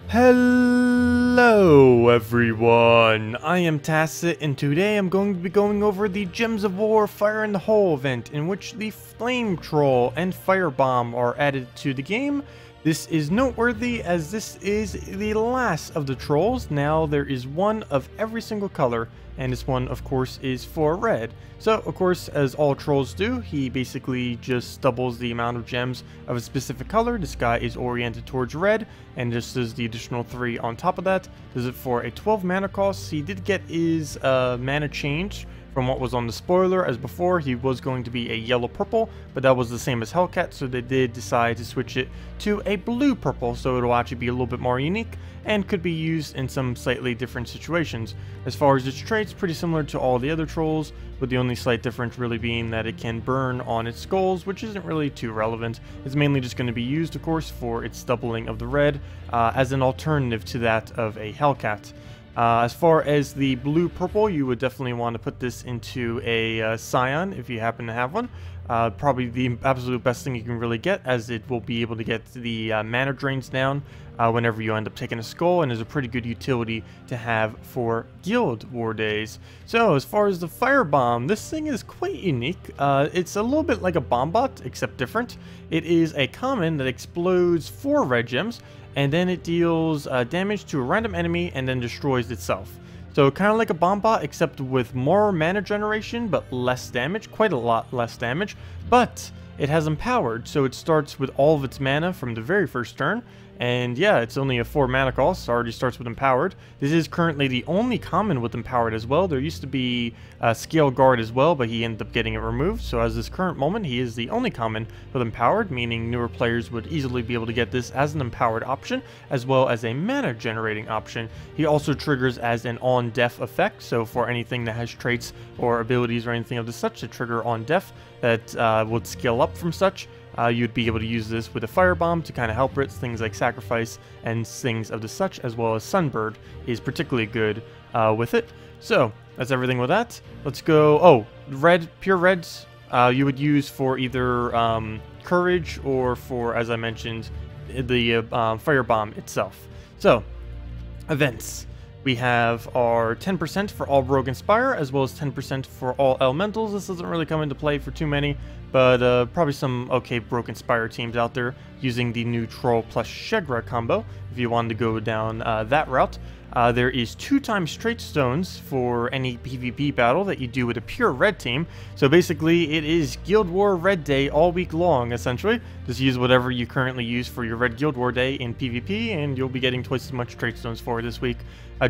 Hello everyone, I am Tacet, and today I'm going to be going over the Gems of War Fire in the Hole event, in which the Flame Troll and Firebomb are added to the game. This is noteworthy as this is the last of the trolls. Now there is one of every single color, and this one of course is for red. So of course, as all trolls do, he basically just doubles the amount of gems of a specific color. This guy is oriented towards red, and just does the additional 3 on top of that. Does it for a 12 mana cost. He did get his mana changed from what was on the spoiler. As before, he was going to be a yellow-purple, but that was the same as Hellcat, so they did decide to switch it to a blue-purple, so it'll actually be a little bit more unique and could be used in some slightly different situations. As far as its traits, pretty similar to all the other trolls, with the only slight difference really being that it can burn on its skulls, which isn't really too relevant. It's mainly just going to be used, of course, for its doubling of the red, as an alternative to that of a Hellcat. As far as the blue-purple, you would definitely want to put this into a Scion if you happen to have one. Probably the absolute best thing you can really get, as it will be able to get the mana drains down whenever you end up taking a skull, and is a pretty good utility to have for Guild War days. So as far as the Firebomb, this thing is quite unique. It's a little bit like a bomb bot, except different. It is a common that explodes 4 red gems, and then it deals damage to a random enemy and then destroys itself. So kind of like a bomb bot, except with more mana generation, but less damage, quite a lot less damage. But it has Empowered, so it starts with all of its mana from the very first turn. And yeah, it's only a 4 mana cost, so it already starts with Empowered. This is currently the only common with Empowered as well. There used to be Scale Guard as well, but he ended up getting it removed. So as this current moment, he is the only common with Empowered, meaning newer players would easily be able to get this as an Empowered option, as well as a mana generating option. He also triggers as an on death effect, so for anything that has traits or abilities or anything of the such to trigger on death that would scale up from such. You'd be able to use this with a Firebomb to kind of help Brits, things like Sacrifice and things of the such, as well as Sunbird is particularly good with it. So that's everything with that. Let's go. Oh, red, pure reds you would use for either Courage or for, as I mentioned, the Firebomb itself. So events. We have our 10% for all Rogue Inspire, as well as 10% for all Elementals. This doesn't really come into play for too many, but probably some okay Rogue Inspire teams out there using the new Troll plus Shegra combo, if you wanted to go down that route. There is 2 times Traitstones for any PvP battle that you do with a pure red team. So basically, it is Guild War Red Day all week long, essentially. Just use whatever you currently use for your Red Guild War Day in PvP, and you'll be getting twice as much Traitstones for this week.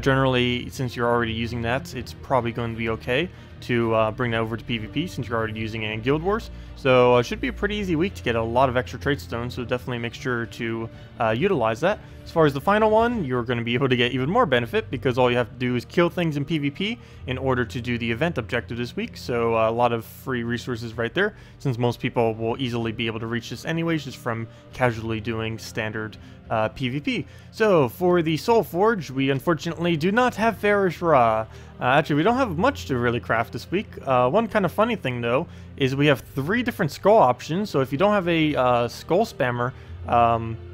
Generally, since you're already using that, it's probably going to be okay to bring that over to PvP since you're already using it in Guild Wars. So it should be a pretty easy week to get a lot of extra Traitstones, so definitely make sure to utilize that. As far as the final one, you're going to be able to get even more benefit, because all you have to do is kill things in PvP in order to do the event objective this week. So a lot of free resources right there, since most people will easily be able to reach this anyways, just from casually doing standard PvP. So for the Soul Forge, we unfortunately do not have Farish Ra. Actually, we don't have much to really craft this week. One kind of funny thing though is we have 3 different skull options. So if you don't have a skull spammer,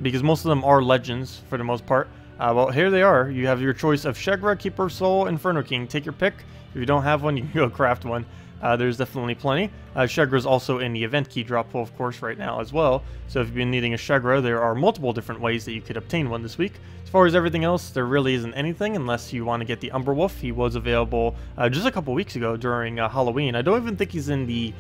because most of them are legends for the most part, well, here they are. You have your choice of Shegra, Keeper of Soul, Inferno King. Take your pick. If you don't have one, you can go craft one. There's definitely plenty. Shegra is also in the event key drop pool, of course, right now as well. So if you've been needing a Shegra, there are multiple different ways that you could obtain one this week. As far as everything else, there really isn't anything unless you want to get the Umber Wolf. He was available just a couple weeks ago during Halloween. I don't even think he's in the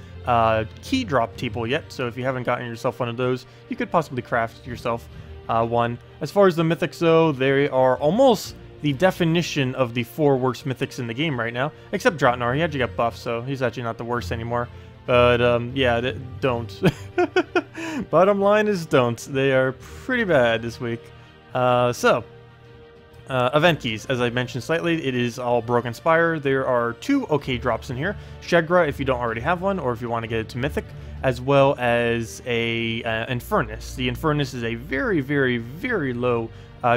key drop table yet, so if you haven't gotten yourself one of those, you could possibly craft yourself one. As far as the mythics though, they are almost the definition of the 4 worst mythics in the game right now, except Dratnar. He actually got buffed, so he's actually not the worst anymore. But yeah, don't. Bottom line is don't. They are pretty bad this week. Event keys, as I mentioned slightly, it is all Broken Spire. There are 2 okay drops in here. Shegra, if you don't already have one, or if you want to get it to Mythic, as well as a Infernus. The Infernus is a very, very, very low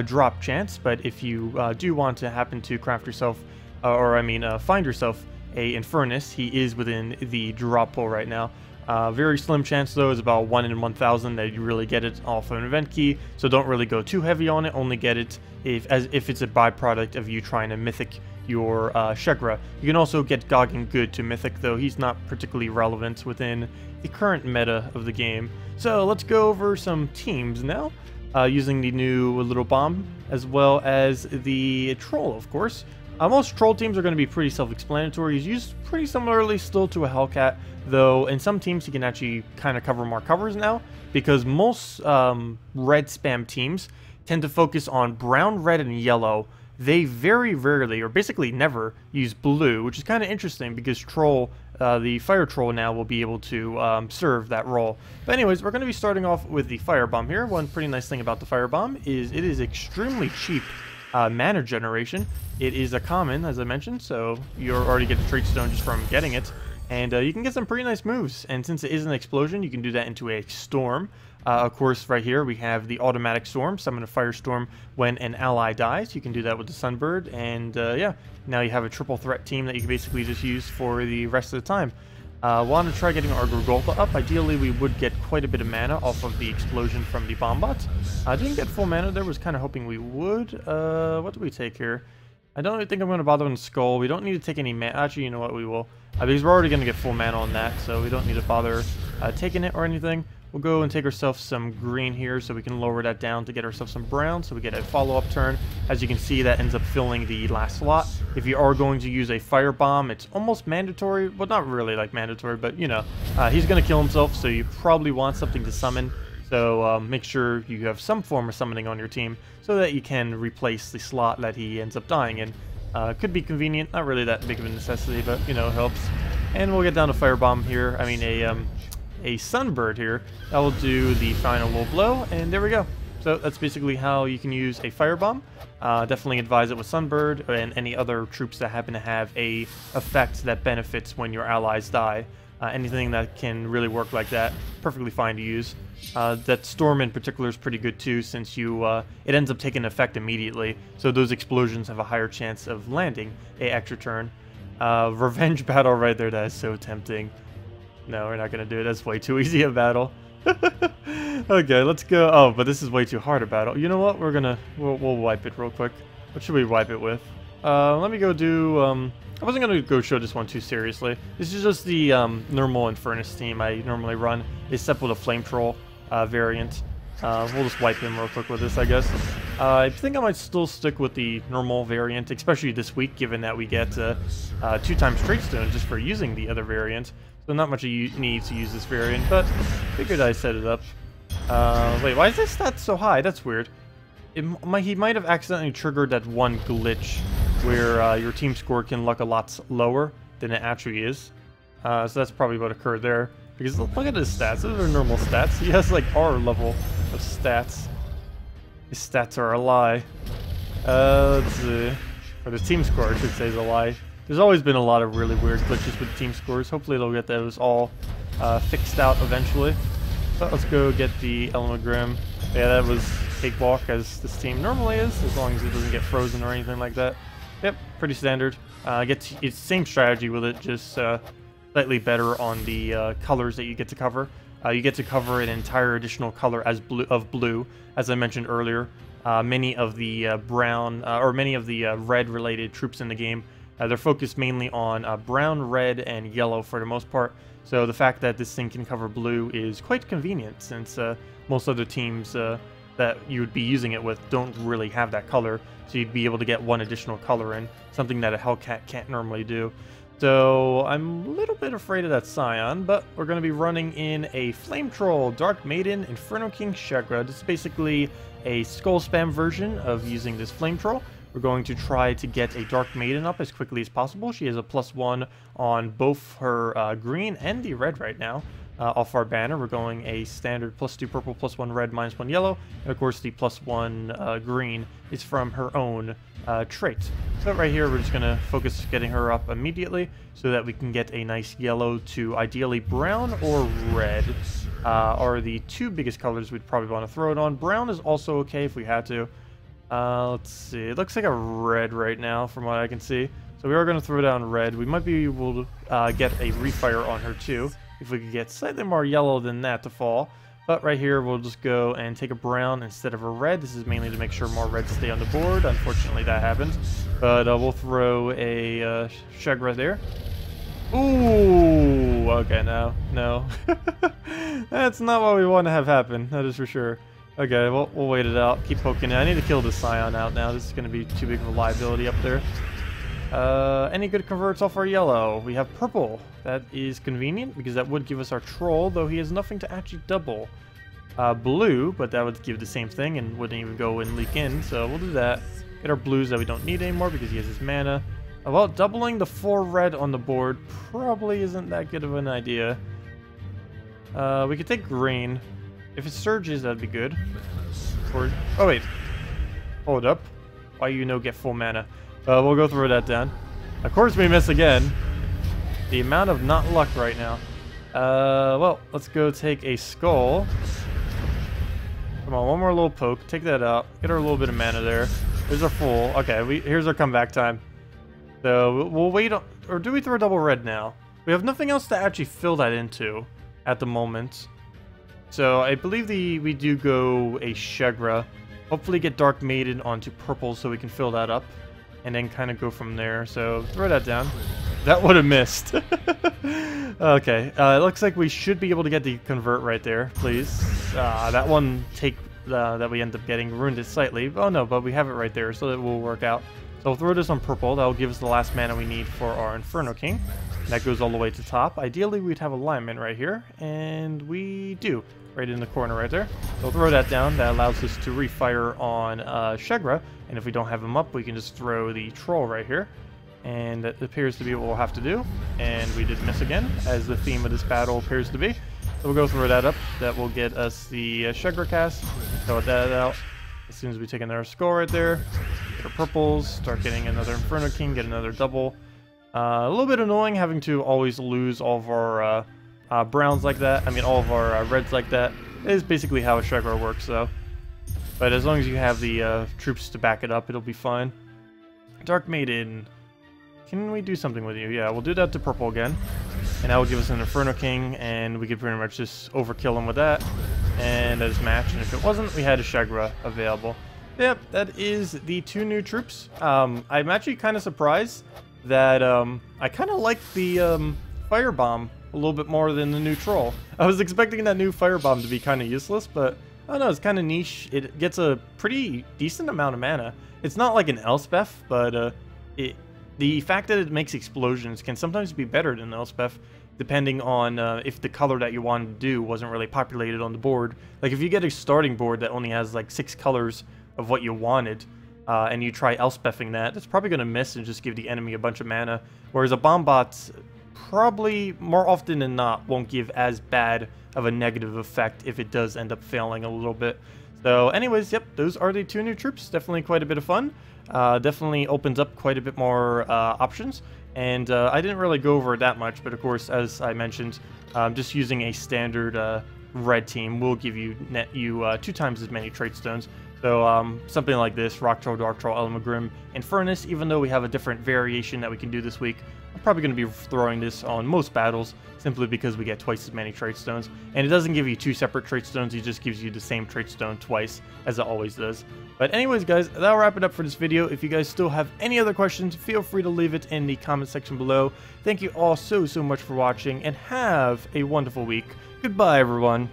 drop chance, but if you do want to happen to craft yourself, find yourself a Infernus, he is within the drop pool right now. Very slim chance though, is about 1 in 1,000 that you really get it off of an event key, so don't really go too heavy on it, only get it if it's a byproduct of you trying to mythic your Shegra. You can also get Goggin Good to mythic, though he's not particularly relevant within the current meta of the game. So let's go over some teams now, using the new little bomb, as well as the troll, of course. Most troll teams are going to be pretty self-explanatory. He's used pretty similarly still to a Hellcat, though in some teams he can actually kind of cover more covers now, because most red spam teams tend to focus on brown, red, and yellow. They very rarely, or basically never, use blue, which is kind of interesting because Troll, the Fire Troll now will be able to serve that role. But anyways, we're going to be starting off with the Firebomb here. One pretty nice thing about the Firebomb is it is extremely cheap mana generation. It is a common, as I mentioned, so you already get the Traitstone just from getting it. And you can get some pretty nice moves, and since it is an explosion, you can do that into a storm. Of course, right here we have the automatic storm, summon a firestorm when an ally dies. You can do that with the Sunbird, and yeah, now you have a triple threat team that you can basically just use for the rest of the time. Want to try getting our Gurgolta up. Ideally, we would get quite a bit of mana off of the explosion from the Bombot. I didn't get full mana there, was kind of hoping we would. What do we take here? I don't really think I'm going to bother on Skull. We don't need to take any mana. Actually, you know what, we will. Because we're already going to get full mana on that, so we don't need to bother taking it or anything. We'll go and take ourselves some green here so we can lower that down to get ourselves some brown, so we get a follow-up turn. As you can see, that ends up filling the last slot. If you are going to use a Firebomb, it's almost mandatory. Well, not really like mandatory, but you know, he's going to kill himself, so you probably want something to summon. So make sure you have some form of summoning on your team so that you can replace the slot that he ends up dying in. Could be convenient, not really that big of a necessity, but you know, it helps. And we'll get down to Firebomb here. I mean, a Sunbird here. That will do the final low blow, and there we go. So that's basically how you can use a Firebomb. Definitely advise it with Sunbird and any other troops that happen to have a effect that benefits when your allies die. Anything that can really work like that, perfectly fine to use. That Storm in particular is pretty good too, since you it ends up taking effect immediately, so those explosions have a higher chance of landing a extra turn. Revenge battle right there, that is so tempting. No, we're not going to do it. That's way too easy a battle. Okay, let's go. Oh, but this is way too hard a battle. You know what? We'll wipe it real quick. What should we wipe it with? Let me go do... I wasn't going to go show this one too seriously. This is just the normal Infernus team I normally run, except with a Flame Troll variant. We'll just wipe him real quick with this, I guess. I think I might still stick with the normal variant, especially this week, given that we get 2 times Traitstone just for using the other variant. So not much need to use this variant, but figured I'd set it up. Wait, why is this stat so high? That's weird. He might have accidentally triggered that one glitch where your team score can look a lot lower than it actually is. So that's probably what occurred there. Because look at his stats. Those are normal stats. He has like our level of stats. His stats are a lie. Let's see. Or the team score, I should say, is a lie. There's always been a lot of really weird glitches with team scores. Hopefully they'll get those all fixed out eventually. But let's go get the Element Grim. Yeah, that was cakewalk, as this team normally is, as long as it doesn't get frozen or anything like that. Yep, pretty standard. It's the same strategy with it, just slightly better on the colors that you get to cover. You get to cover an entire additional color of blue, as I mentioned earlier. Many of the brown, or many of the red-related troops in the game, they're focused mainly on brown, red, and yellow for the most part. So the fact that this thing can cover blue is quite convenient, since most other teams that you would be using it with don't really have that color. So you'd be able to get one additional color in, something that a Hellcat can't normally do. So I'm a little bit afraid of that Scion, but we're going to be running in a Flame Troll, Dark Maiden, Inferno King, Shegra. This is basically a Skull Spam version of using this Flame Troll. We're going to try to get a Dark Maiden up as quickly as possible. She has a +1 on both her green and the red right now. Off our banner, we're going a standard +2 purple, +1 red, -1 yellow. And of course, the +1 green is from her own trait. So right here, we're just going to focus getting her up immediately so that we can get a nice yellow to ideally brown or red. Are the 2 biggest colors we'd probably want to throw it on. Brown is also okay if we had to. Let's see. It looks like a red right now from what I can see. So we are going to throw down red. We might be able to get a refire on her too. if we could get slightly more yellow than that to fall. But right here, we'll just go and take a brown instead of a red. This is mainly to make sure more reds stay on the board. Unfortunately, that happens. But we'll throw a Shegra there. Ooh, okay, no. That's not what we want to have happen, that is for sure. Okay, well, we'll wait it out. Keep poking it. I need to kill the Scion out now. This is going to be too big of a liability up there. Any good converts off our yellow? We have purple. That is convenient because that would give us our troll, though he has nothing to actually double. Blue, but that would give the same thing and wouldn't even go and leak in, so we'll do that. Get our blues that we don't need anymore because he has his mana. Well, doubling the 4 red on the board probably isn't that good of an idea. We could take green. If it surges, that'd be good. Or, oh wait. Hold up. Why you no get full mana? We'll go throw that down. Of course we miss again. The amount of not luck right now. Well, let's go take a skull. Come on, one more little poke. Take that out. Get our little bit of mana there. There's our full. Okay, here's our comeback time. So we'll wait on, or do we throw double red now? We have nothing else to actually fill that into at the moment. So I believe we do go a Shegra. Hopefully get Dark Maiden onto purple so we can fill that up. And then kind of go from there. So throw that down. That would have missed. Okay, it looks like we should be able to get the convert right there, please. That one that we end up getting ruined it slightly. Oh no, but we have it right there, so it will work out. So we'll throw this on purple. That'll give us the last mana we need for our Inferno King. That goes all the way to top. Ideally, we'd have alignment right here, and we do. Right in the corner right there. So we'll throw that down. That allows us to refire on Shegra, and if we don't have him up, we can just throw the Troll right here. And that appears to be what we'll have to do. And we did miss again, as the theme of this battle appears to be. So we'll go throw that up. That will get us the Shegra cast. Throw that out. As soon as we take another skull right there, get our purples, start getting another Inferno King, get another double. A little bit annoying having to always lose all of our browns like that. I mean, all of our reds like that. It is basically how a Shegra works, though. But as long as you have the troops to back it up, it'll be fine. Dark Maiden. Can we do something with you? Yeah, we'll do that to purple again. And that will give us an Inferno King, and we could pretty much just overkill him with that. And that is match. And if it wasn't, we had a Shegra available. Yep, that is the 2 new troops. I'm actually kind of surprised that I kind of like the Firebomb a little bit more than the new Troll. I was expecting that new Firebomb to be kind of useless, but I don't know, it's kind of niche. It gets a pretty decent amount of mana. It's not like an Elspeth, but the fact that it makes explosions can sometimes be better than Elspeth, depending on if the color that you wanted to do wasn't really populated on the board. Like if you get a starting board that only has like 6 colors of what you wanted, and you try Elspething that, that's probably going to miss and just give the enemy a bunch of mana. Whereas a Bombot probably, more often than not, won't give as bad of a negative effect if it does end up failing a little bit. So anyways, yep, those are the 2 new troops. Definitely quite a bit of fun. Definitely opens up quite a bit more options. And I didn't really go over it that much, but of course, as I mentioned, just using a standard red team will give you 2 times as many Traitstones. So something like this, Rock Troll, Dark Troll, Element Grim, and Furnace, even though we have a different variation that we can do this week, I'm probably going to be throwing this on most battles, simply because we get twice as many Traitstones. And it doesn't give you 2 separate Traitstones, it just gives you the same Traitstone twice, as it always does. But anyways, guys, that'll wrap it up for this video. If you guys still have any other questions, feel free to leave it in the comment section below. Thank you all so much for watching, and have a wonderful week. Goodbye, everyone.